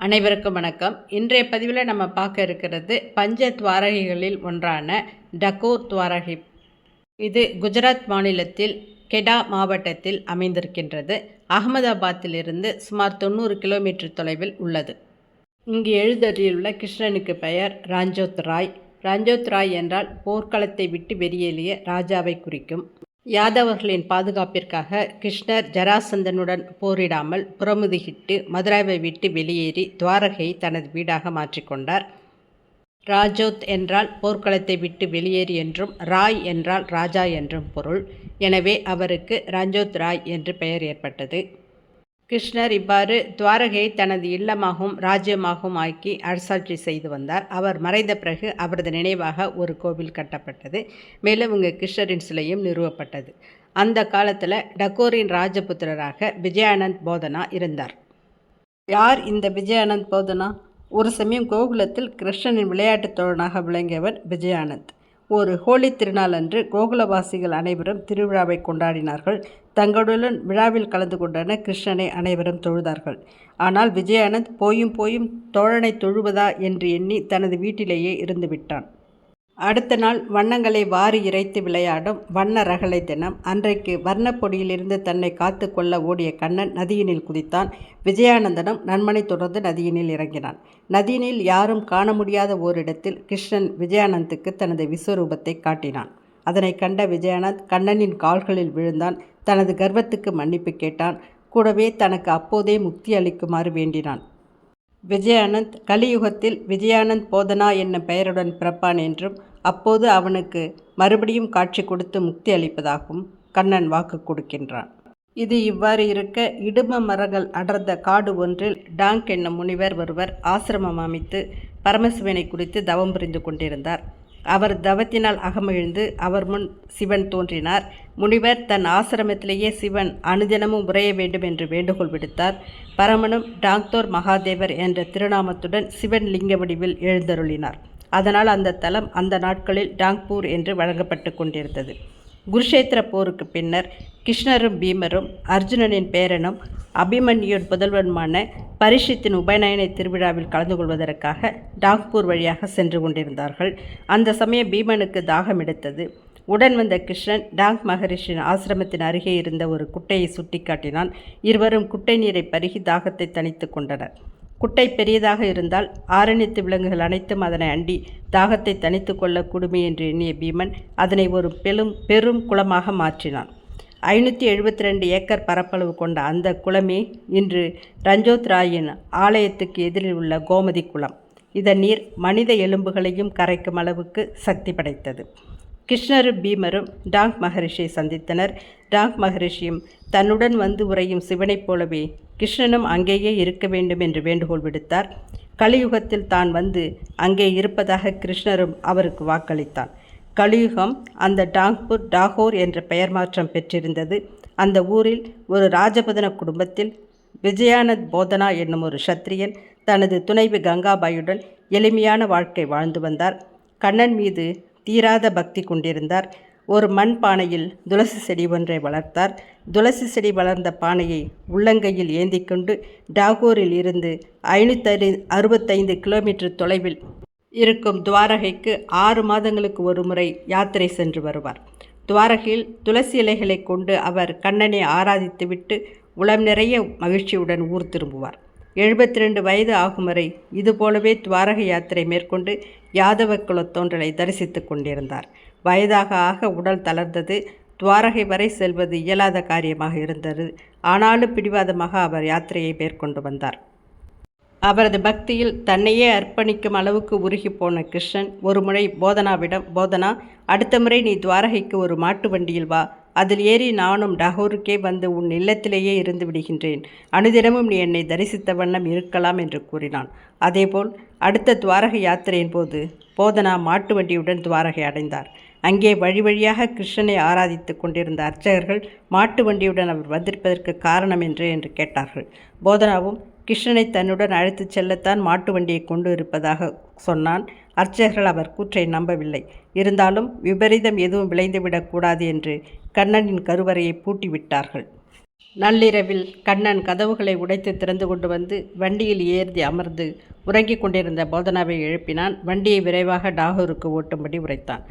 அனைவருக்கும் வணக்கம். இன்றைய பதிவில் நம்ம பார்க்க இருக்கிறது பஞ்ச துவாரகைகளில் ஒன்றான டகோர் துவாரகை. இது குஜராத் மாநிலத்தில் கெடா மாவட்டத்தில் அமைந்திருக்கின்றது. அகமதாபாத்திலிருந்து சுமார் 90 கிலோமீட்டர் தொலைவில் உள்ளது. இங்கு எழுந்தருளியுள்ள கிருஷ்ணனுக்கு பெயர் ராஞ்சோத் ராய். ராஞ்சோத் ராய் என்றால் போர்க்களத்தை விட்டு வெளியேறிய ராஜாவை குறிக்கும். யாதவர்களின் பாதுகாப்பிற்காக கிருஷ்ணர் ஜராசந்தனுடன் போரிடாமல் புறமுதுகிட்டு மதுராவை விட்டு வெளியேறி துவாரகையை தனது வீடாக மாற்றிக்கொண்டார். ராஜோத் என்றால் போர்க்களத்தை விட்டு வெளியேறி என்றும், ராய் என்றால் ராஜா என்றும் பொருள். எனவே அவருக்கு ராஞ்சோத் ராய் என்று பெயர் ஏற்பட்டது. கிருஷ்ணர் இவ்வாறு துவாரகையை தனது இல்லமாகவும் ராஜ்யமாகவும் ஆக்கி அரசாட்சி செய்து வந்தார். அவர் மறைந்த பிறகு அவரது நினைவாக ஒரு கோவில் கட்டப்பட்டது. மேலும் இங்கு கிருஷ்ணரின் சிலையும் நிறுவப்பட்டது. அந்த காலத்தில் டகோரின் ராஜபுத்திரராக விஜயானந்த் போதனா இருந்தார். யார் இந்த விஜயானந்த் போதனா? ஒரு சமயம் கோகுலத்தில் கிருஷ்ணனின் விளையாட்டுத் தோழனாக விளங்கியவர் விஜயானந்த். ஒரு ஹோலி திருநாள் அன்று கோகுலவாசிகள் அனைவரும் திருவிழாவை கொண்டாடினார்கள். தங்களுடன் விழாவில் கலந்து கொண்டன கிருஷ்ணனை அனைவரும் தொழுதார்கள். ஆனால் விஜயானந்த் போயும் தோழனை தொழுவதா என்று எண்ணி தனது வீட்டிலேயே இருந்து விட்டான். அடுத்த நாள் வண்ணங்களை வாரி இறைத்து விளையாடும் வண்ண ரகளை தினம். அன்றைக்கு வர்ணப்பொடியிலிருந்து தன்னை காத்து கொள்ள ஓடிய கண்ணன் நதியினில் குதித்தான். விஜயானந்தனும் நண்பனை தொடர்ந்து நதியினில் இறங்கினான். நதியினில் யாரும் காண முடியாத ஓரிடத்தில் கிருஷ்ணன் விஜயானந்துக்கு தனது விஸ்வரூபத்தை காட்டினான். அதனை கண்ட விஜயானந்த் கண்ணனின் கால்களில் விழுந்தான். தனது கர்வத்துக்கு மன்னிப்பு கேட்டான். கூடவே தனக்கு அப்போதே முக்தி அளிக்குமாறு வேண்டினான். விஜயானந்த் கலியுகத்தில் விஜயானந்த் போதனா என்னும் பெயருடன் பிறப்பான் என்றும், அப்போது அவனுக்கு மறுபடியும் காட்சி கொடுத்து முக்தி அளிப்பதாகவும் கண்ணன் வாக்கு கொடுக்கின்றான். இது இவ்வாறு இருக்க, இடும மரங்கள் அடர்ந்த காடு ஒன்றில் டாங்க் என்னும் முனிவர் ஒருவர் ஆசிரமம் அமைத்து பரமசிவனை குறித்து தவம் புரிந்து கொண்டிருந்தார். அவர் தவத்தினால் அகமகிழ்ந்து அவர் முன் சிவன் தோன்றினார். முனிவர் தன் ஆசிரமத்திலேயே சிவன் அனுதினமும் உரைய வேண்டும் என்று வேண்டுகோள் விடுத்தார். பரமனும் டாங்தோர் மகாதேவர் என்ற திருநாமத்துடன் சிவன் லிங்க வடிவில் எழுந்தருளினார். அதனால் அந்த தலம் அந்த நாட்களில் டாங்பூர் என்று வழங்கப்பட்டு கொண்டிருந்தது. குருஷேத்திர போருக்கு பின்னர் கிருஷ்ணரும் பீமரும் அர்ஜுனனின் பேரனும் அபிமன்யுன் புதல்வனுமான பரீட்சித்தின் உபநயன திருவிழாவில் கலந்து கொள்வதற்காக டாங்பூர் வழியாக சென்று கொண்டிருந்தார்கள். அந்த சமயம் பீமனுக்கு தாகம் எடுத்தது. உடன் வந்த கிருஷ்ணன் டாங்க் மகரிஷின் ஆசிரமத்தின் அருகே இருந்த ஒரு குட்டையை சுட்டி காட்டினான். இருவரும் குட்டை நீரை பருகி தாகத்தை தணித்து கொண்டனர். குட்டை பெரியதாக இருந்தால் ஆரண்யத்து விலங்குகள் அனைத்தும் அதனை அண்டி தாகத்தை தணித்து கொள்ள கூடுமே என்று எண்ணிய பீமன் அதனை ஒரு பெரும் குளமாக மாற்றினான். 572 ஏக்கர் பரப்பளவு கொண்ட அந்த குளமே இன்று ரஞ்சோத் ராயின் ஆலயத்துக்கு எதிரில் உள்ள கோமதி குளம். இதன் நீர் மனித எலும்புகளையும் கரைக்கும் அளவுக்கு சக்தி படைத்தது. கிருஷ்ணரும் பீமரும் டாங்க் மகரிஷியை சந்தித்தனர். டாங்க் மகரிஷியும் தன்னுடன் வந்து உறையும் சிவனைப் போலவே கிருஷ்ணனும் அங்கேயே இருக்க வேண்டும் என்று வேண்டுகோள் விடுத்தார். கலியுகத்தில் தான் வந்து அங்கே இருப்பதாக கிருஷ்ணரும் அவருக்கு வாக்களித்தான். கலியுகம் அந்த டாங்பூர் டாகோர் என்ற பெயர் மாற்றம் பெற்றிருந்தது. அந்த ஊரில் ஒரு ராஜபுதன குடும்பத்தில் விஜயானந்த் போதனா என்னும் ஒரு சத்திரியன் தனது துணைவி கங்காபாயுடன் எளிமையான வாழ்க்கை வாழ்ந்து வந்தார். கண்ணன் மீது தீராத பக்தி கொண்டிருந்தார். ஒரு மண் பானையில் துளசி செடி ஒன்றை வளர்த்தார். துளசி செடி வளர்ந்த பானையை உள்ளங்கையில் ஏந்தி கொண்டு டாகோரில் இருந்து 565 கிலோமீட்டர் தொலைவில் இருக்கும் துவாரகைக்கு 6 மாதங்களுக்கு ஒரு முறை யாத்திரை சென்று வருவார். துவாரகையில் துளசி இலைகளை கொண்டு அவர் கண்ணனை ஆராதித்துவிட்டு உளம் நிறைய மகிழ்ச்சியுடன் ஊர் திரும்புவார். 72 வயது ஆகும் வரை இதுபோலவே துவாரகை யாத்திரை மேற்கொண்டு யாதவ குலத்தோன்றலை தரிசித்து கொண்டிருந்தார். வயதாக ஆக உடல் தளர்ந்தது. துவாரகை வரை செல்வது இயலாத காரியமாக இருந்தது. ஆனாலும் பிடிவாதமாக அவர் யாத்திரையை மேற்கொண்டு வந்தார். அவரது பக்தியில் தன்னையே அர்ப்பணிக்கும் அளவுக்கு உருகி போன கிருஷ்ணன் ஒரு முறை போதனாவிடம், போதனா, அடுத்த முறை நீ துவாரகைக்கு ஒரு மாட்டு வண்டியில் வா. அதில் ஏறி நானும் டகோருக்கே வந்து உன் இல்லத்திலேயே இருந்து விடுகின்றேன். அனுதினமும் நீ என்னை தரிசித்த வண்ணம் இருக்கலாம் என்று கூறினான். அதேபோல் அடுத்த துவாரகை யாத்திரையின் போது போதனா மாட்டு வண்டியுடன் துவாரகை அடைந்தார். அங்கே வழி வழியாக கிருஷ்ணனை ஆராதித்து கொண்டிருந்த அர்ச்சகர்கள் மாட்டு வண்டியுடன் அவர் வந்திருப்பதற்கு காரணம் என்று கேட்டார்கள். போதனாவும் கிருஷ்ணனை தன்னுடன் அழைத்துச் செல்லத்தான் மாட்டு வண்டியை கொண்டு இருப்பதாக சொன்னான். அர்ச்சகர்கள் அவர் கூற்றை நம்பவில்லை. இருந்தாலும் விபரீதம் எதுவும் விளைந்துவிடக்கூடாது என்று கண்ணனின் கருவறையை பூட்டிவிட்டார்கள். நள்ளிரவில் கண்ணன் கதவுகளை உடைத்து திறந்து கொண்டு வந்து வண்டியில் ஏறி அமர்ந்து உறங்கிக் கொண்டிருந்த போதனாவை எழுப்பினான். வண்டியை விரைவாக டாகூருக்கு ஓட்டும்படி உரைத்தான்.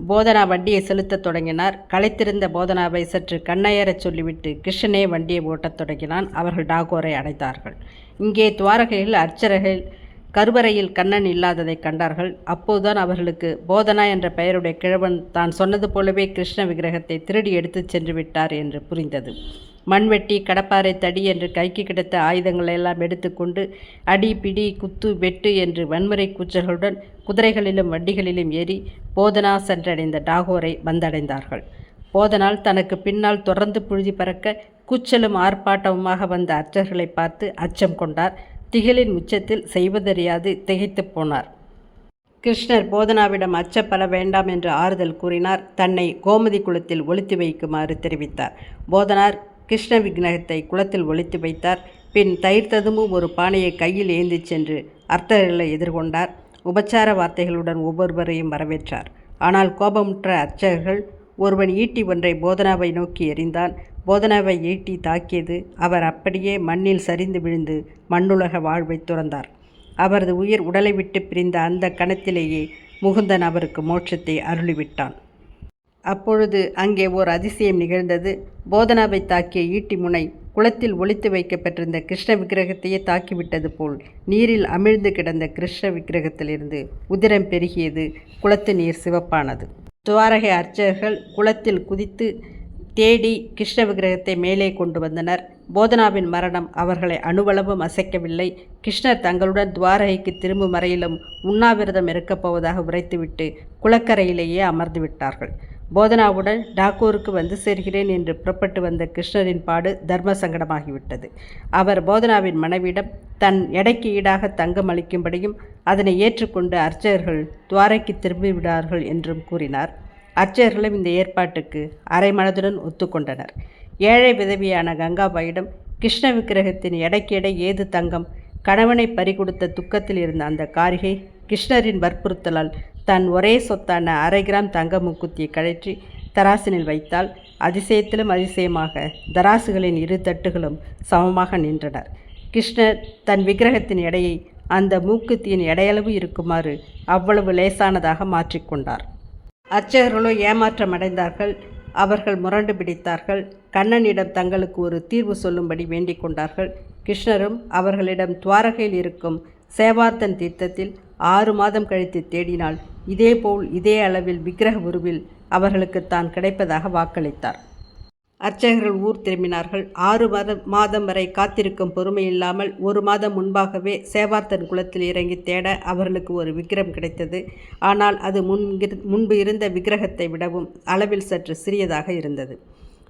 போதனா வண்டியை செலுத்தத் தொடங்கினார். களைத்திருந்த போதனாவை சற்று கண்ணையறச் சொல்லிவிட்டு கிருஷ்ணனே வண்டியை ஓட்டத் தொடங்கினான். அவர்கள் டாகூரை அடைந்தார்கள். இங்கே துவாரகையில் அர்ச்சகர்கள் கருவறையில் கண்ணன் இல்லாததை கண்டார்கள். அப்போதுதான் அவர்களுக்கு போதனா என்ற பெயருடைய கிழவன் தான் சொன்னது போலவே கிருஷ்ண விக்கிரகத்தை திருடி எடுத்துச் சென்று விட்டார் என்று புரிந்தது. மண்வெட்டி, கடப்பாறை, தடி என்று கைக்கு கிடைத்த ஆயுதங்களெல்லாம் எடுத்துக்கொண்டு அடி, பிடி, குத்து, வெட்டு என்று வன்முறை கூச்சல்களுடன் குதிரைகளிலும் வண்டிகளிலும் ஏறி போதனா சென்றடைந்த டாகூரை வந்தடைந்தார்கள். போதனால் தனக்கு பின்னால் தொடர்ந்து புழுதி பறக்க கூச்சலும் ஆர்ப்பாட்டமுமாக வந்த அர்ச்சகர்களை பார்த்து அச்சம் கொண்டார். திகிலின் உச்சத்தில் செய்வதறியாது திகைத்து போனார். கிருஷ்ணர் போதனாவிடம் அச்சப்பட வேண்டாம் என்று ஆறுதல் கூறினார். தன்னை கோமதி குளத்தில் ஒளித்து வைக்குமாறு தெரிவித்தார். போதனார் கிருஷ்ண விக்கிரகத்தை குளத்தில் ஒளித்து வைத்தார். பின் தயிர் ததும்பும் ஒரு பானையை கையில் ஏந்தி சென்று அர்ச்சகர்களை எதிர்கொண்டார். உபச்சார வார்த்தைகளுடன் ஒவ்வொருவரையும் வரவேற்றார். ஆனால் கோபமுற்ற அர்ச்சகர்கள் ஒருவன் ஈட்டி ஒன்றை போதனாவை நோக்கி எறிந்தான். போதனாவை ஈட்டி தாக்கியது. அவர் அப்படியே மண்ணில் சரிந்து விழுந்து மண்ணுலக வாழ்வை துறந்தார். அவரது உயிர் உடலை விட்டு பிரிந்த அந்த கணத்திலேயே முகுந்தன் அவருக்கு மோட்சத்தை அருளிவிட்டான். அப்பொழுது அங்கே ஓர் அதிசயம் நிகழ்ந்தது. போதனாவை தாக்கிய ஈட்டி முனை குளத்தில் ஒளித்து வைக்கப்பட்டிருந்த கிருஷ்ண விக்கிரகத்தையே தாக்கிவிட்டது போல் நீரில் அமிழ்ந்து கிடந்த கிருஷ்ண விக்கிரகத்திலிருந்து உதிரம் பெருகியது. குளத்து நீர் சிவப்பானது. துவாரகை அர்ச்சகர்கள் குளத்தில் குதித்து தேடி கிருஷ்ண விக்கிரகத்தை மேலே கொண்டு வந்தனர். போதனாவின் மரணம் அவர்களை அணுவளவும் அசைக்கவில்லை. கிருஷ்ணர் தங்களுடன் துவாரகைக்கு திரும்பும் வரையிலும் உண்ணாவிரதம் இருக்கப் போவதாக உரைத்துவிட்டு குளக்கரையிலேயே அமர்ந்து விட்டார்கள். போதனாவுடன் டாகூருக்கு வந்து சேர்கிறேன் என்று புறப்பட்டு வந்த கிருஷ்ணரின் பாடு தர்ம சங்கடமாகிவிட்டது. அவர் போதனாவின் மனைவியிடம் தன் எடைக்கு ஈடாக தங்கம் அளிக்கும்படியும் அதனை ஏற்றுக்கொண்டு அர்ச்சகர்கள் துவாரைக்கு திரும்பிவிடார்கள் என்றும் கூறினார். அர்ச்சகர்களும் இந்த ஏற்பாட்டுக்கு அரை மனதுடன் ஒத்துக்கொண்டனர். ஏழை விதவியான கங்காபாயிடம் கிருஷ்ண விக்கிரகத்தின் எடைக்கு எடை ஏது தங்கம்? கணவனை பறிகொடுத்த துக்கத்தில் இருந்த அந்த காரிகை கிருஷ்ணரின் வற்புறுத்தலால் தன் ஒரே சொத்தான 1/2 கிராம் தங்க மூக்குத்தியை கழற்றி தராசினில் வைத்தால் அதிசயத்திலும் அதிசயமாக தராசுகளின் இரு தட்டுகளும் சமமாக நின்றனர். கிருஷ்ணர் தன் விக்கிரகத்தின் எடையை அந்த மூக்குத்தியின் எடையளவு இருக்குமாறு அவ்வளவு லேசானதாக மாற்றிக்கொண்டார். அர்ச்சகர்களோ ஏமாற்றமடைந்தார்கள். அவர்கள் முரண்டு பிடித்தார்கள். கண்ணனிடம் தங்களுக்கு ஒரு தீர்வு சொல்லும்படி வேண்டிக் கொண்டார்கள். கிருஷ்ணரும் அவர்களிடம் துவாரகையில் இருக்கும் சேவார்த்தன் தீர்த்தத்தில் 6 மாதம் கழித்து தேடினால் இதேபோல் இதே அளவில் விக்கிரக உருவில் அவர்களுக்கு தான் கிடைப்பதாக வாக்களித்தார். அர்ச்சகர்கள் ஊர் திரும்பினார்கள். 6 மாதம் வரை காத்திருக்கும் பொறுமை இல்லாமல் 1 மாதம் முன்பாகவே சேவார்த்தன் குளத்தில் இறங்கி தேட அவர்களுக்கு ஒரு விக்கிரம் கிடைத்தது. ஆனால் அது முன்பு இருந்த விக்கிரகத்தை விடவும் அளவில் சற்று சிறியதாக இருந்தது.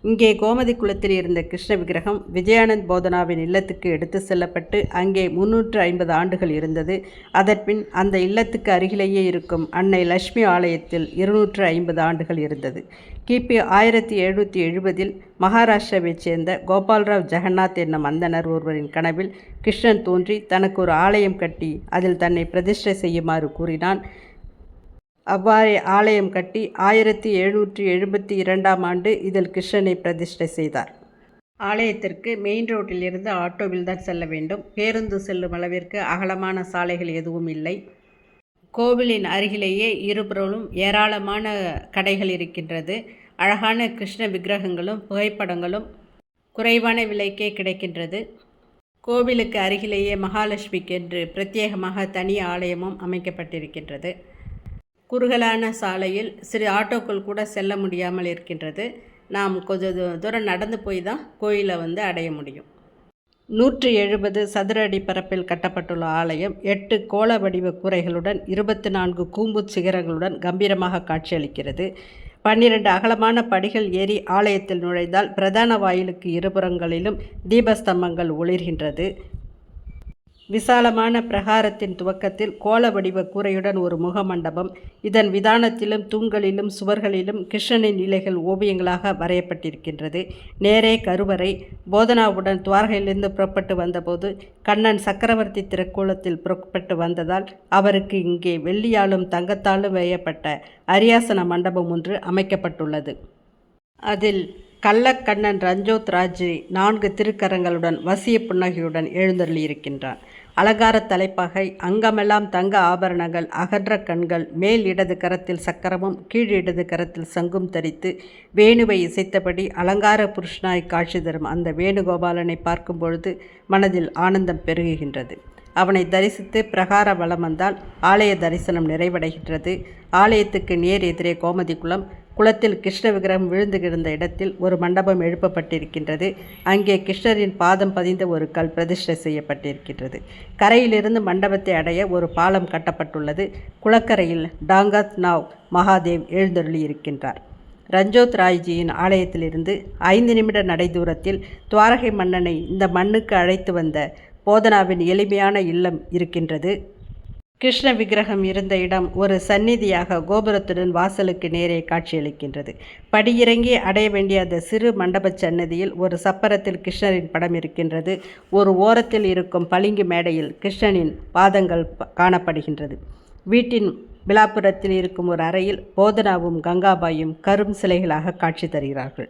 இங்கே கோமதி குளத்தில் இருந்த கிருஷ்ண விக்கிரகம் விஜயானந்த் போதனாவின் இல்லத்துக்கு எடுத்து செல்லப்பட்டு அங்கே 350 ஆண்டுகள் இருந்தது. அதன்பின் அந்த இல்லத்துக்கு அருகிலேயே இருக்கும் அன்னை லட்சுமி ஆலயத்தில் 250 ஆண்டுகள் இருந்தது. கிபி 1770 மகாராஷ்டிராவைச் சேர்ந்த கோபால்ராவ் ஜெகநாத் என்னும் அந்தனர் ஒருவரின் கனவில் கிருஷ்ணன் தோன்றி தனக்கு ஒரு ஆலயம் கட்டி அதில் தன்னை பிரதிஷ்டை செய்யுமாறு கூறினான். அவ்வாறே ஆலயம் கட்டி 1772 ஆண்டு இதில் கிருஷ்ணனை பிரதிஷ்டை செய்தார். ஆலயத்திற்கு மெயின் ரோட்டில் இருந்து ஆட்டோவில் தான் செல்ல வேண்டும். பேருந்து செல்லும் அளவிற்கு அகலமான சாலைகள் எதுவும் இல்லை. கோவிலின் அருகிலேயே இருபுறமும் ஏராளமான கடைகள் இருக்கின்றது. அழகான கிருஷ்ண விக்கிரகங்களும் புகைப்படங்களும் குறைவான விலைக்கே கிடைக்கின்றது. கோவிலுக்கு அருகிலேயே மகாலட்சுமிக்கென்று பிரத்யேகமாக தனி ஆலயமும் அமைக்கப்பட்டிருக்கின்றது. குறுகலான சாலையில் சிறு ஆட்டோக்கள் கூட செல்ல முடியாமல் இருக்கின்றது. நாம் கொஞ்சம் தூரம் நடந்து போய் தான் கோயிலை அடைய முடியும். 170 சதுர அடி பரப்பில் கட்டப்பட்டுள்ள ஆலயம் 8 கோள வடிவ கூரைகளுடன் 24 கூம்பு சிகரங்களுடன் கம்பீரமாக காட்சியளிக்கிறது. 12 அகலமான படிகள் ஏறி ஆலயத்தில் நுழைந்தால் பிரதான வாயிலுக்கு இருபுறங்களிலும் தீபஸ்தம்பங்கள் ஒளிர்கின்றது. விசாலமான பிரகாரத்தின் துவக்கத்தில் கோள வடிவ கூரையுடன் ஒரு முகமண்டபம். இதன் விதானத்திலும் தூண்களிலும் சுவர்களிலும் கிருஷ்ணனின் நிலைகள் ஓவியங்களாக வரையப்பட்டிருக்கின்றது. நேரே கருவறை. போதனாவுடன் துவாரகையிலிருந்து புறப்பட்டு வந்தபோது கண்ணன் சக்கரவர்த்தி திருக்கோலத்தில் புறப்பட்டு வந்ததால் அவருக்கு இங்கே வெள்ளியாலும் தங்கத்தாலும் வேயப்பட்ட அரியாசன மண்டபம் ஒன்று அமைக்கப்பட்டுள்ளது. அதில் கள்ளக்கண்ணன் ரஞ்சோத் ராஜ் 4 திருக்கரங்களுடன் வசிய புன்னகையுடன் எழுந்தருளியிருக்கின்றான். அலங்கார தலைப்பாகை, அங்கமெல்லாம் தங்க ஆபரணங்கள், அகன்ற கண்கள், மேல் இடது கரத்தில் சக்கரமும் கீழ் இடது கரத்தில் சங்கும் தரித்து வேணுவை இசைத்தபடி அலங்கார புருஷனாய் காட்சி தரும் அந்த வேணுகோபாலனை பார்க்கும் பொழுது மனதில் ஆனந்தம் பெருகுகின்றது. அவனை தரிசித்து பிரகார வலம் வந்தால் ஆலய தரிசனம் நிறைவடைகின்றது. ஆலயத்துக்கு நேர் எதிரே கோமதி குளம். குளத்தில் கிருஷ்ண விக்கிரகம் விழுந்து கிடந்த இடத்தில் ஒரு மண்டபம் எழுப்பப்பட்டிருக்கின்றது. அங்கே கிருஷ்ணரின் பாதம் பதிந்த ஒரு கல் பிரதிஷ்டை செய்யப்பட்டிருக்கின்றது. கரையிலிருந்து மண்டபத்தை அடைய ஒரு பாலம் கட்டப்பட்டுள்ளது. குளக்கரையில் டாங்கத் நாவ் மகாதேவ் எழுந்தருளி இருக்கின்றார். ரஞ்சோத் ராய்ஜியின் ஆலயத்திலிருந்து 5 நிமிட நடை தூரத்தில் துவாரகை மன்னனை இந்த மண்ணுக்கு அழைத்து வந்த போதனாவின் எளிமையான இல்லம் இருக்கின்றது. கிருஷ்ண விக்கிரகம் இருந்த இடம் ஒரு சந்நிதியாக கோபுரத்துடன் வாசலுக்கு நேரே காட்சியளிக்கின்றது. படியிறங்கி அடைய வேண்டிய அந்த சிறு மண்டப சன்னதியில் ஒரு சப்பரத்தில் கிருஷ்ணரின் படம் இருக்கின்றது. ஒரு ஓரத்தில் இருக்கும் பளிங்கு மேடையில் கிருஷ்ணனின் பாதங்கள் காணப்படுகின்றது. வீட்டின் விழாப்புறத்தில் இருக்கும் ஒரு அறையில் போதனாவும் கங்காபாயும் கரும் சிலைகளாக காட்சி தருகிறார்கள்.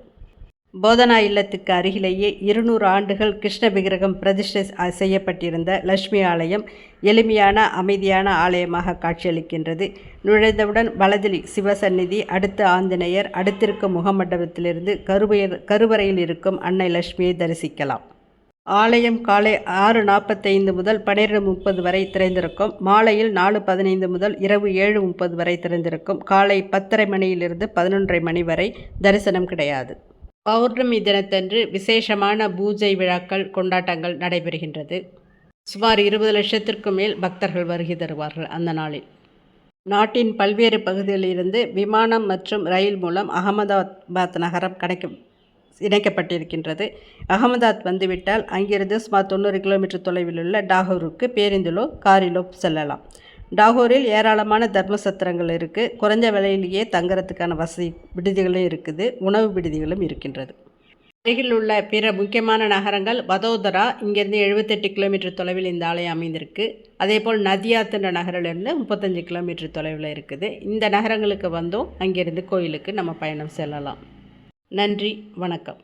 போதனா இல்லத்துக்கு அருகிலேயே 200 ஆண்டுகள் கிருஷ்ண விக்கிரகம் பிரதிஷ்டை செய்யப்பட்டிருந்த லட்சுமி ஆலயம் எளிமையான அமைதியான ஆலயமாக காட்சியளிக்கின்றது. நுழைந்தவுடன் வலதில் சிவசந்நிதி, அடுத்து ஆஞ்சநேயர், அடுத்திருக்கும் முகமண்டபத்திலிருந்து கருவறையில் இருக்கும் அன்னை லட்சுமியை தரிசிக்கலாம். ஆலயம் காலை 6:45 முதல் 12:30 வரை திறந்திருக்கும். மாலையில் 4:15 முதல் இரவு 7:30 வரை திறந்திருக்கும். காலை 10:30 மணியிலிருந்து 11:30 மணி வரை தரிசனம் கிடையாது. பௌர்ணமி தினத்தன்று விசேஷமான பூஜை விழாக்கள் கொண்டாட்டங்கள் நடைபெறுகின்றது. சுமார் 20 லட்சத்திற்கும் மேல் பக்தர்கள் வருகை தருவார்கள் அந்த நாளில். நாட்டின் பல்வேறு பகுதிகளிலிருந்து விமானம் மற்றும் ரயில் மூலம் அகமதாபாத் நகரம் இணைக்கப்பட்டிருக்கின்றது. அகமதாபாத் வந்துவிட்டால் அங்கிருந்து சுமார் 90 கிலோமீட்டர் தொலைவில் உள்ள டாகூருக்கு பேருந்திலோ காரிலோ செல்லலாம். டாகூரில் ஏராளமான தர்மசத்திரங்கள் இருக்குது. குறைஞ்ச விலையிலேயே தங்குறதுக்கான வசதி விடுதிகளும் இருக்குது, உணவு விடுதிகளும் இருக்கின்றது. அருகில் உள்ள பிற முக்கியமான நகரங்கள் வதோதரா, இங்கிருந்து 78 கிலோமீட்டர் தொலைவில் இந்த ஆலயம் அமைந்திருக்கு. அதேபோல் நதியாத் என்ற நகரிலிருந்து 35 கிலோமீட்டர் தொலைவில் இருக்குது. இந்த நகரங்களுக்கு வந்தும் அங்கிருந்து கோயிலுக்கு நம்ம பயணம் செல்லலாம். நன்றி, வணக்கம்.